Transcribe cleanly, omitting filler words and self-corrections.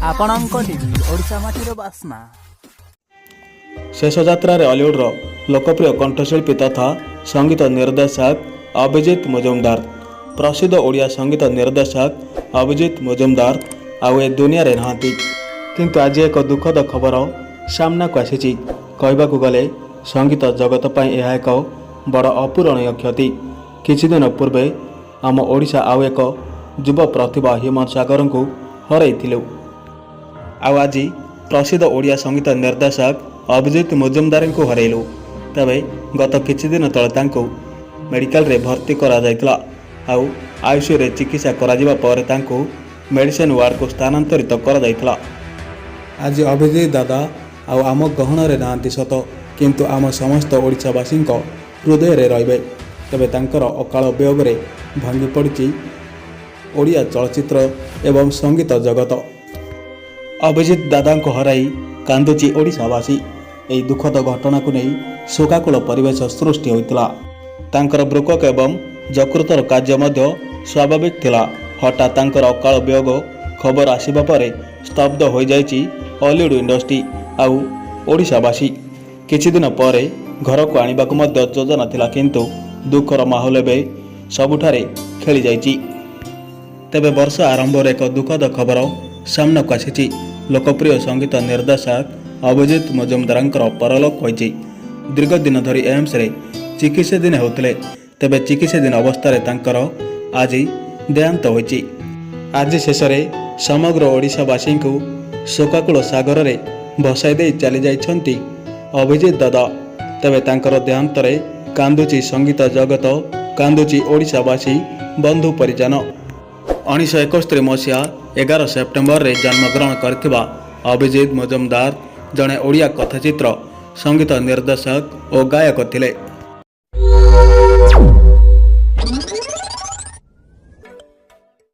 ଆପଣଙ୍କ ଟିଭି ଓଡ଼ିଶା ମାଟିର ବାସ୍ନା। शेष यात्रा हॉलीवुड लोकप्रिय कंठशिल्पी तथा संगीत निर्देशक अभिजीत मुजुमदार प्रसिद्ध ओडिया संगीत निर्देशक अभिजीत मुजुमदार आउ ए दुनिया रे नहांती किंतु आज एक दुखद खबर सामना को आसी कहबाकू गले संगीत जगत पर यह एक बड़ अपूरणीय क्षति। किछि दिन पूर्वे आम ओडिशा आउ एक युव प्रतिभा हेमंत सागर को हरइथिलु। आज प्रसिद्ध ओडिया संगीत निर्देशक अभिजीत मुजुमदार को हरइलु। तबे गत किछि दिन तले तांको मेडिकल रे भर्ती करा जायतला। आउ आईसीयू रे चिकित्सा करा जिबा पर तांको मेडिसिन वार्ड को स्थानांतरित करा जायतला। आज अभिजीत दादा आउ आम गहन रे नांती सत किंतु आम समस्त ओडिशावासी हृदय रे रहिबे। तबे तांकर अकाल वियोग रे भांगी पड़िछि ओडिया चलचित्र एवं संगीत जगत। अभिजीत दादा को हराई कांदुची ओडिशावासी। यही दुखद घटना को नहीं शोकाकुल परिवेश सृष्टि होता। तांकर ब्रुकक एवं यकृतर कार्य मध्य स्वाभाविक थिला। हठात तांकर अकाल वियोग खबर आसिबा परे स्तब्ध हो जाइछि हॉलीवुड इंडस्ट्री आउ ओडिशावासी। किछि दिन परे घर को आनिबा को मध्य योजना थिला किंतु दुखर माहौल एबे सबुठारे खेली जाइछि। तेबे वर्ष आरंभ एक दुखद खबर सामना को आसी। लोकप्रिय संगीत निर्देशक अभिजीत मुजुमदार परलोक होइछि। दीर्घ दिन धरी एम्स रे चिकित्साधीन होते। तेबे चिकित्साधीन अवस्था तांकर आज देहांत होइछि। आज शेष समग्र ओडिशावासी को शोकाकुल सागर रे भसाई दे चली जाइछन्ति अभिजीत दादा। तेबे तांकर देहांत रे कांदुची संगीत जगत, कांदुची ओडिशावासी बंधु परिजन। 1971 मसीहा 11 सेप्टेम्बर रे जन्मग्रहण करथिबा अभिजीत मुजुमदार जड़े ओडिया कथाचित्र संगीत निर्देशक और गायक थिले।